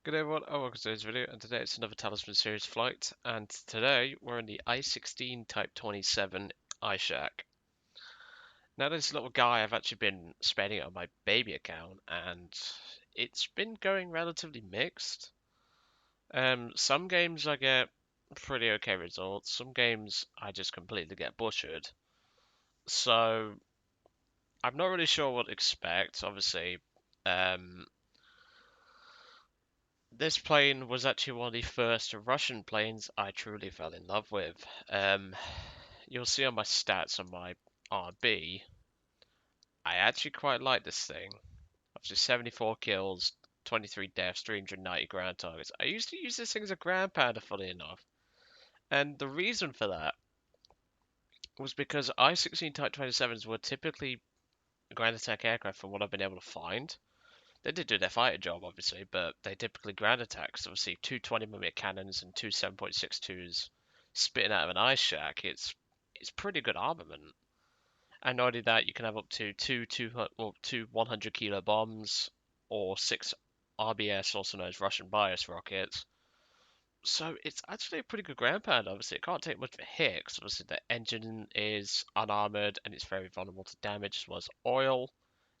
Good day everyone, and welcome to today's video, and today it's another Talisman series flight, and today we're in the I-16 Type 27 iShack. Now this little guy I've actually been spending it on my baby account, and it's been going relatively mixed. Some games I get pretty okay results, some games I just completely get butchered. So I'm not really sure what to expect, obviously. Um, This plane was actually one of the first Russian planes I truly fell in love with. You'll see on my stats on my RB, I actually quite like this thing. After 74 kills, 23 deaths, 390 ground targets. I used to use this thing as a ground pounder, funny enough. And the reason for that was because I-16 Type 27s were typically ground attack aircraft from what I've been able to find. They did do their fighter job, obviously, but they typically ground attacks. Obviously, two 20mm cannons and two 7.62s spitting out of an ice shack. It's pretty good armament. And not only that, you can have up to two 100 kilo bombs or six RBS, also known as Russian bias rockets. So it's actually a pretty good ground pound. Obviously, it can't take much of a hit because obviously the engine is unarmored and it's very vulnerable to damage as well as oil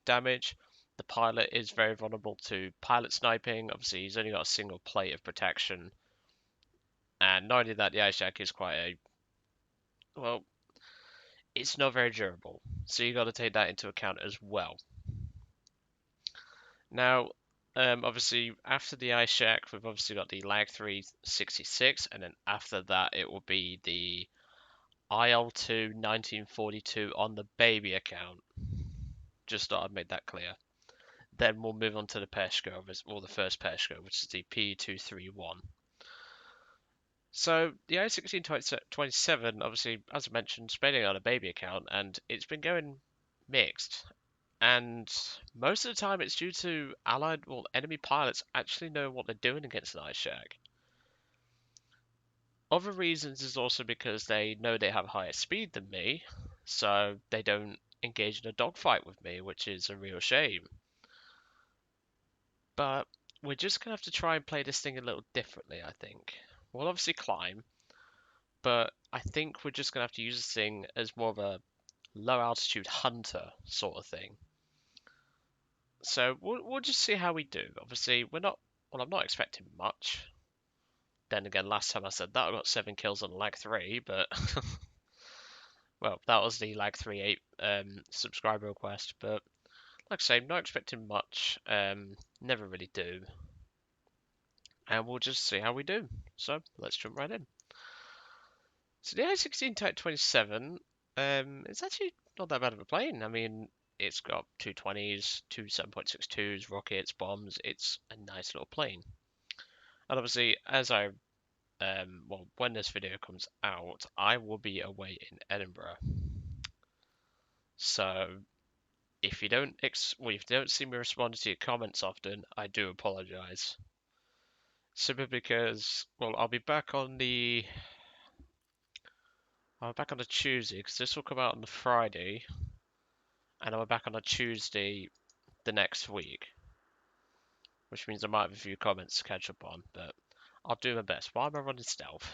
damage. The pilot is very vulnerable to pilot sniping. Obviously, he's only got a single plate of protection. And not only that, the ice jack is quite a, well, it's not very durable. So you got to take that into account as well. Now, obviously, after the ice shack, we've obviously got the Lag 366, and then after that, it will be the IL-2 1942 on the baby account. Just thought I'd make that clear. Then we'll move on to the Peshko, or the first Peshko, which is the P231. So the I-16 27, obviously, as I mentioned, spending on a baby account, and it's been going mixed. And most of the time, it's due to allied, well, enemy pilots actually know what they're doing against an ice shack. Other reasons is also because they know they have higher speed than me, so they don't engage in a dogfight with me, which is a real shame. But we're just gonna have to try and play this thing a little differently, I think. We'll obviously climb, but I think we're just gonna have to use this thing as more of a low altitude hunter sort of thing. So we'll just see how we do. Obviously, we're not. Well, I'm not expecting much. Then again, last time I said that I got 7 kills on lag 3, but well, that was the lag 3 8 subscriber request. But like I say, not expecting much. Never really do, and we'll just see how we do. So let's jump right in. So the I-16 Type 27, it's actually not that bad of a plane. I mean, it's got two 20s, two 7.62s, rockets, bombs. It's a nice little plane. And obviously, well, when this video comes out, I will be away in Edinburgh. So if you don't see me responding to your comments often, I do apologise. Simply because, well, I'll be back on the Tuesday because this will come out on the Friday, and I'll be back on a Tuesday the next week, which means I might have a few comments to catch up on, but I'll do my best. Why am I running stealth?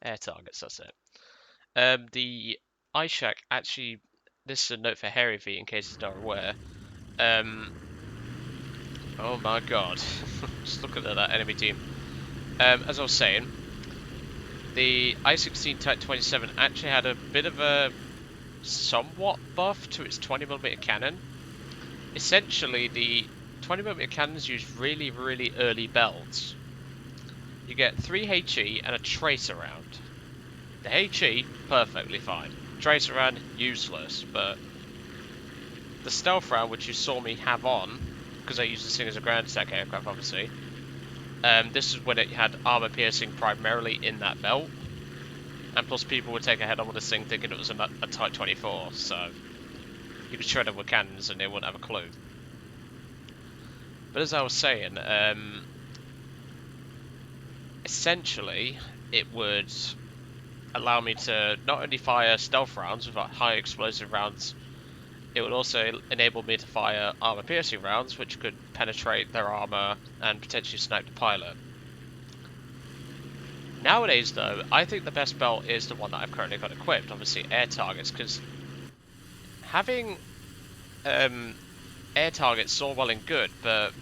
Air targets, that's it. The iShack actually, this is a note for Harry V in case he's not aware. Um, oh my god, just looking at that enemy team. As I was saying, the I-16 Type 27 actually had a bit of a somewhat buff to its 20mm cannon. Essentially, the 20mm cannons use really, really early belts. You get 3 HE and a tracer round. The HE, perfectly fine. Tracer round, useless, but the stealth round, which you saw me have on, because I used this thing as a ground attack aircraft, obviously, this is when it had armor piercing primarily in that belt, and plus people would take a head on with this thing thinking it was a Type 24, so you could shred them with cannons and they wouldn't have a clue. But as I was saying, essentially, it would allow me to not only fire stealth rounds with high explosive rounds it would also enable me to fire armor-piercing rounds, which could penetrate their armor and potentially snipe the pilot. Nowadays, though, I think the best belt is the one that I've currently got equipped, obviously air targets, because having air targets is all well and good, but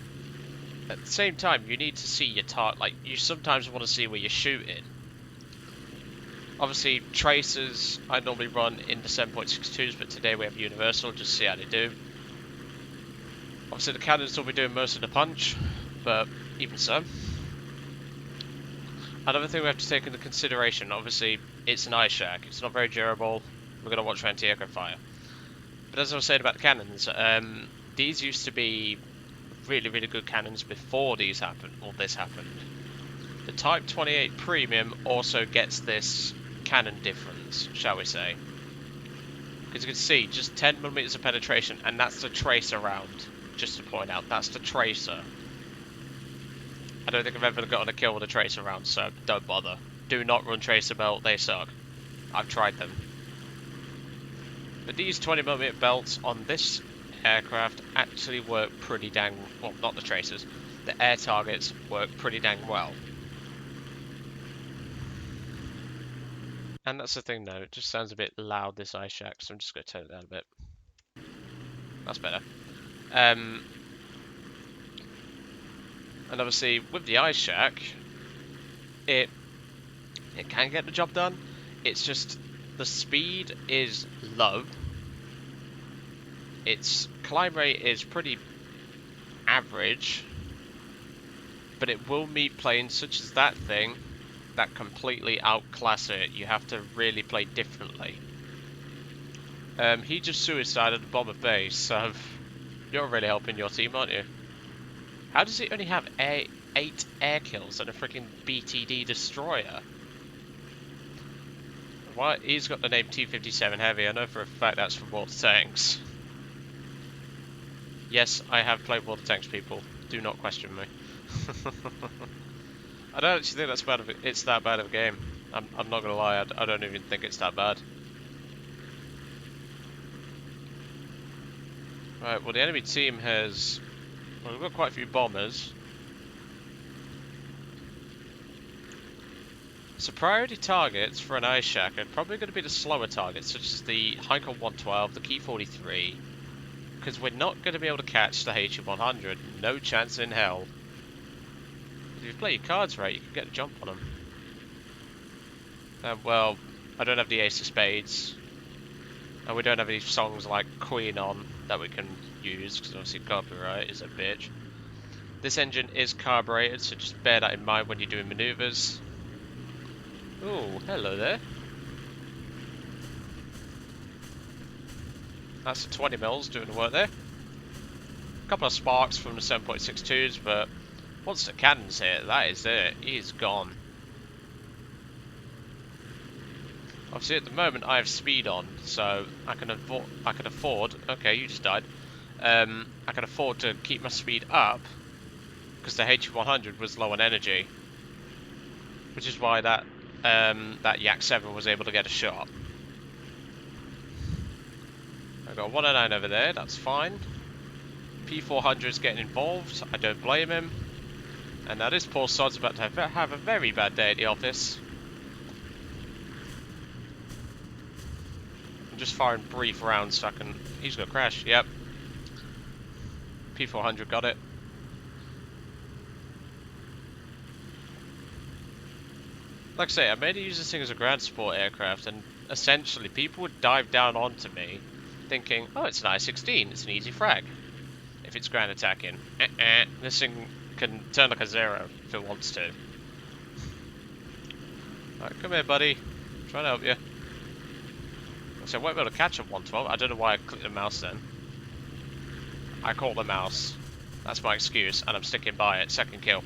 at the same time, you need to see your target. Like, you sometimes want to see where you're shooting. Obviously, tracers I normally run in the 7.62s, but today we have universal, just see how they do. Obviously, the cannons will be doing most of the punch, but even so. Another thing we have to take into consideration, obviously, it's an ice shack. It's not very durable. We're going to watch for anti-aircraft fire. But as I was saying about the cannons, these used to be really, really good cannons before these happened, or this happened. The Type 28 Premium also gets this cannon difference, shall we say. Because you can see, just 10mm of penetration, and that's the tracer round. Just to point out, that's the tracer. I don't think I've ever gotten a kill with a tracer round, so don't bother. Do not run tracer belt, they suck. I've tried them. But these 20mm belts on this aircraft actually work pretty dang... well, not the tracers. The air targets work pretty dang well. And that's the thing though, it just sounds a bit loud, this ice shack, so I'm just going to turn it down a bit. That's better. And obviously, with the ice shack, it can get the job done. It's just the speed is low. Its climb rate is pretty average, but it will meet planes such as that thing that completely outclass it. You have to really play differently. He just suicided the bomber base, so you're really helping your team, aren't you? How does it only have 8 air kills and a freaking BTD destroyer? Why? He's got the name T-57 Heavy. I know for a fact that's from Water Tanks. Yes, I have played Water Tanks, people. Do not question me. I don't actually think that's bad of it's that bad of a game. I'm not gonna lie. I don't even think it's that bad. Right. Well, the enemy team has. Well, we've got quite a few bombers. So priority targets for an ice shack are probably going to be the slower targets, such as the Heinkel 112, the Key 43, because we're not going to be able to catch the HE100. No chance in hell. If you play your cards right, you can get a jump on them. Well, I don't have the Ace of Spades, and we don't have any songs like Queen on that we can use, because obviously copyright is a bitch. This engine is carbureted, so just bear that in mind when you're doing maneuvers. Oh, hello there. That's the 20 mils doing the work there. A couple of sparks from the 7.62s, but once the cannon's hit, that is it. He's gone. Obviously, at the moment, I have speed on, so I can afford. Okay, you just died. I can afford to keep my speed up because the H100 was low on energy, which is why that Yak 7 was able to get a shot. I've got 109 over there, that's fine. P400 is getting involved, I don't blame him. And now this poor sod's about to have a very bad day at the office. I'm just firing brief rounds so I can... He's gonna crash, yep. P400 got it. Like I say, I mainly use this thing as a ground support aircraft, and essentially people would dive down onto me thinking, oh, it's an I-16, it's an easy frag if it's ground attacking. This thing can turn like a zero if it wants to. Alright, come here, buddy. I'm trying to help you. So I won't be able to catch a 112. I don't know why I clicked the mouse then. I caught the mouse. That's my excuse, and I'm sticking by it. Second kill.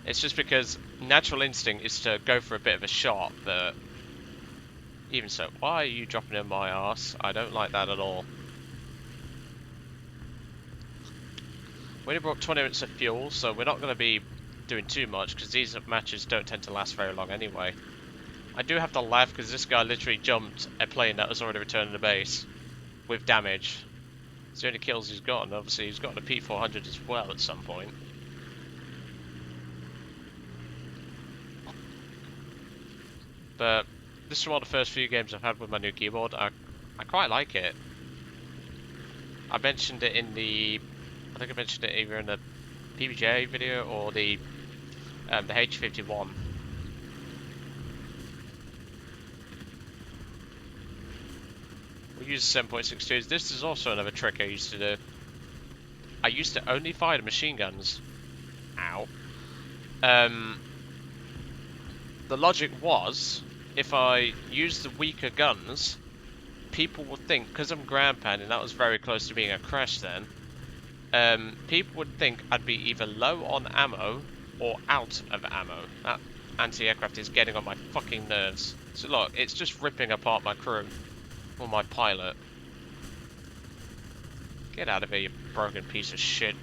It's just because natural instinct is to go for a bit of a shot, but even so, why are you dropping in my arse? I don't like that at all. We only brought 20 minutes of fuel, so we're not going to be doing too much, because these matches don't tend to last very long anyway. I do have to laugh because this guy literally jumped a plane that was already returning to base with damage. It's the only kills he's got, and obviously he's got a P400 as well at some point. But this is one of the first few games I've had with my new keyboard. I quite like it. I mentioned it in I think I mentioned it either in the PBJ video or the H51. We use 7.62s. This is also another trick I used to do. I used to only fire the machine guns. Ow. The logic was, if I used the weaker guns, people would think, because I'm ground pounding, that was very close to being a crash then, people would think I'd be either low on ammo or out of ammo. That anti-aircraft is getting on my fucking nerves. So look, it's just ripping apart my crew, or my pilot. Get out of here, you broken piece of shit.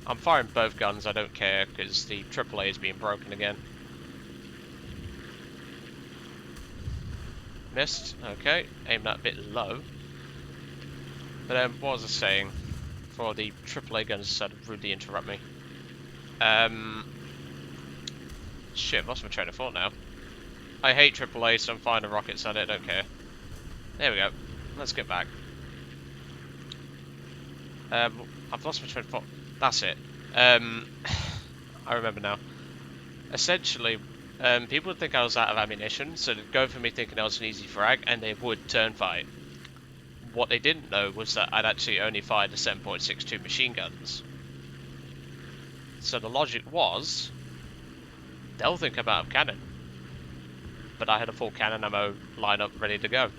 I'm firing both guns, I don't care, because the AAA is being broken again. Missed, okay, aim that a bit low. But what was I saying? For the AAA guns decided to rudely interrupt me. Shit, I've lost my train of thought now. I hate AAA, so I'm firing the rockets at it, I don't care. There we go, let's get back. I've lost my train of thought. That's it. I remember now. Essentially, people would think I was out of ammunition, so they'd go for me thinking I was an easy frag, and they would turn fight. What they didn't know was that I'd actually only fired the 7.62 machine guns. So the logic was, they'll think I'm out of cannon. But I had a full cannon ammo lineup ready to go.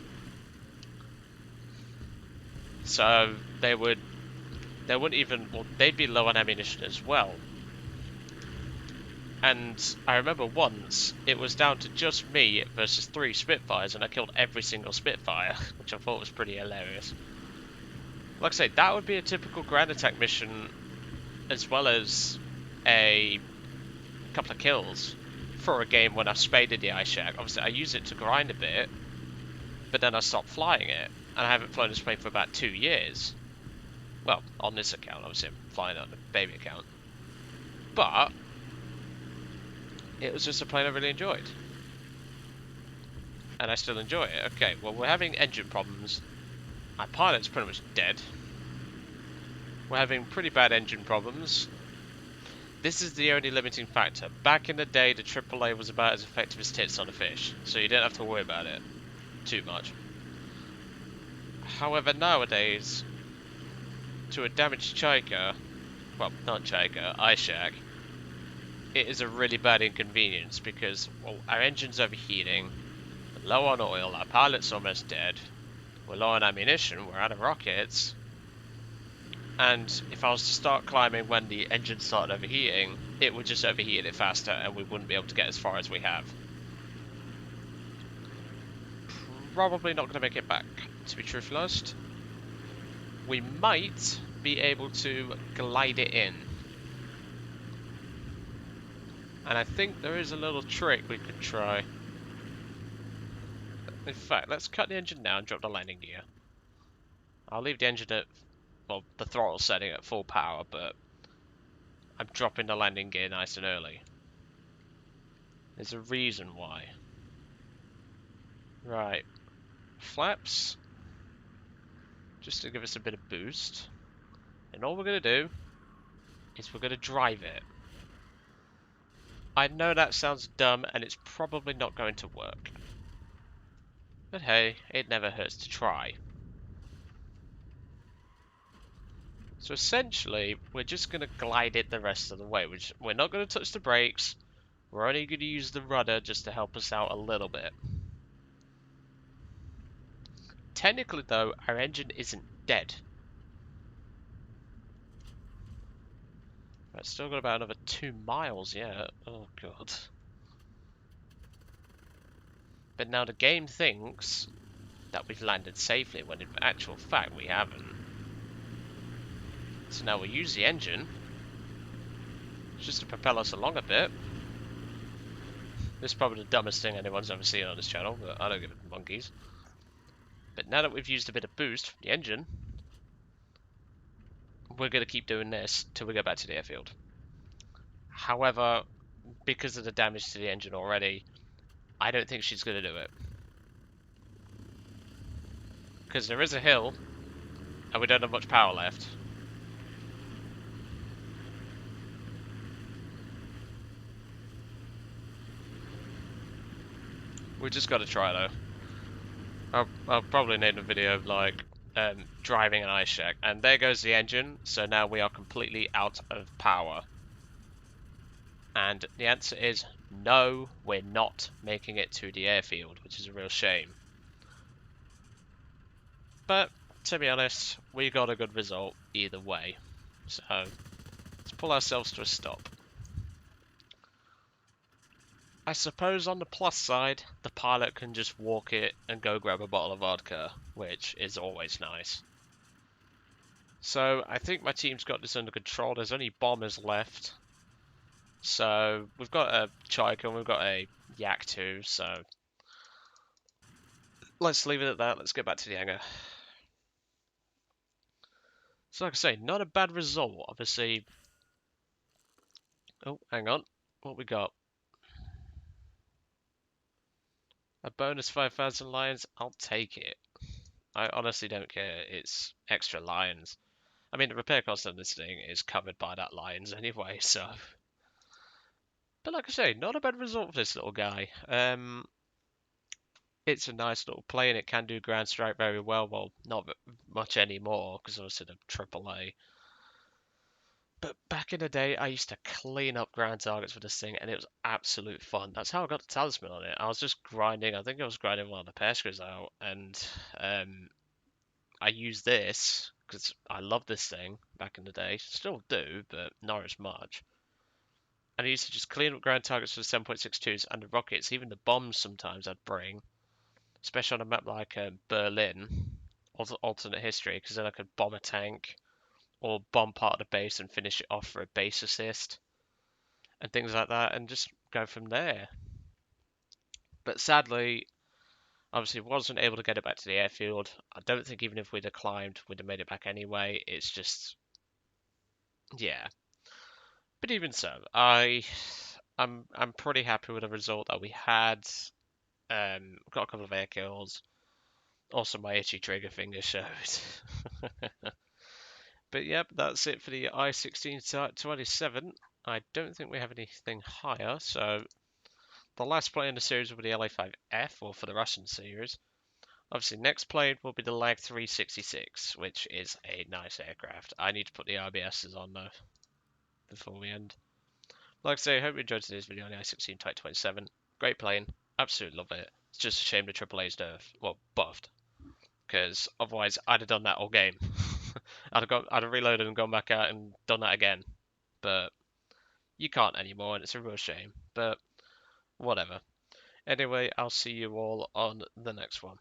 So they wouldn't even, well, they'd be low on ammunition as well. And I remember once, it was down to just me versus 3 Spitfires, and I killed every single Spitfire, which I thought was pretty hilarious. Like I say, that would be a typical ground attack mission, as well as a couple of kills for a game when I spaded the ice shack. Obviously, I use it to grind a bit, but then I stopped flying it, and I haven't flown this plane for about 2 years. Well, on this account, obviously I'm flying on the baby account. But it was just a plane I really enjoyed. And I still enjoy it. Okay, well, we're having engine problems. My pilot's pretty much dead. We're having pretty bad engine problems. This is the only limiting factor. Back in the day, the AAA was about as effective as tits on a fish, so you didn't have to worry about it too much. However, nowadays, to a damaged Chaika, well, not Chaika, ice shack, it is a really bad inconvenience because, well, our engine's overheating, we're low on oil, our pilot's almost dead, we're low on ammunition, we're out of rockets, and if I was to start climbing when the engine started overheating, it would just overheat it faster and we wouldn't be able to get as far as we have. Probably not going to make it back, to be truthfully honest. We might be able to glide it in. And I think there is a little trick we could try. In fact, let's cut the engine down and drop the landing gear. I'll leave the engine at, well, the throttle setting at full power, but I'm dropping the landing gear nice and early. There's a reason why. Right. Flaps. Just to give us a bit of boost. And all we're going to do is we're going to drive it. I know that sounds dumb and it's probably not going to work. But hey, it never hurts to try. So essentially, we're just going to glide it the rest of the way. We're not going to touch the brakes. We're only going to use the rudder just to help us out a little bit. Technically though, our engine isn't dead. Right, still got about another 2 miles yet. Oh god. But now the game thinks that we've landed safely, when in actual fact we haven't. So now we'll use the engine just to propel us along a bit. This is probably the dumbest thing anyone's ever seen on this channel, but I don't give a monkeys. But now that we've used a bit of boost from the engine, we're going to keep doing this till we go back to the airfield. However, because of the damage to the engine already, I don't think she's going to do it. Because there is a hill, and we don't have much power left. We just got to try though. I'll probably name a video of like driving an ice shack, and there goes the engine. So now we are completely out of power. And the answer is no, we're not making it to the airfield, which is a real shame. But to be honest, we got a good result either way. So let's pull ourselves to a stop. I suppose on the plus side, the pilot can just walk it and go grab a bottle of vodka, which is always nice. So I think my team's got this under control. There's only bombers left. So we've got a Chica and we've got a Yak too, so let's leave it at that. Let's get back to the hangar. So like I say, not a bad result. Obviously... Oh, hang on. What we got? A bonus 5,000 lions? I'll take it. I honestly don't care. It's extra lions. I mean, the repair cost on this thing is covered by that lions anyway, so... But like I say, not a bad result for this little guy. It's a nice little plane. It can do ground strike very well. Well, not much anymore, because obviously the AAA. But back in the day, I used to clean up ground targets with this thing, and it was absolute fun. That's how I got the Talisman on it. I was just grinding. I think I was grinding one of the Pescas out, and I used this because I loved this thing back in the day. Still do, but not as much. And I used to just clean up ground targets for the 7.62s and the rockets, even the bombs sometimes I'd bring, especially on a map like Berlin, alternate history, because then I could bomb a tank or bomb part of the base and finish it off for a base assist and things like that, and just go from there. But sadly, obviously wasn't able to get it back to the airfield. I don't think even if we'd have climbed, we'd have made it back anyway. It's just, yeah. But even so, I'm pretty happy with the result that we had. Got a couple of air kills. Also, my itchy trigger finger showed. But yep, that's it for the I-16 27. I don't think we have anything higher, so the last plane in the series will be the LA-5F, or for the Russian series. Obviously, next plane will be the Lag 366, which is a nice aircraft. I need to put the RBSs on though before we end. Like I say, I hope you enjoyed today's video on the I-16 Type 27. Great plane, absolutely love it. It's just a shame the AAA's nerf, well, buffed, because otherwise I'd have done that all game. I'd have reloaded and gone back out and done that again, but you can't anymore, and it's a real shame. But whatever. Anyway, I'll see you all on the next one.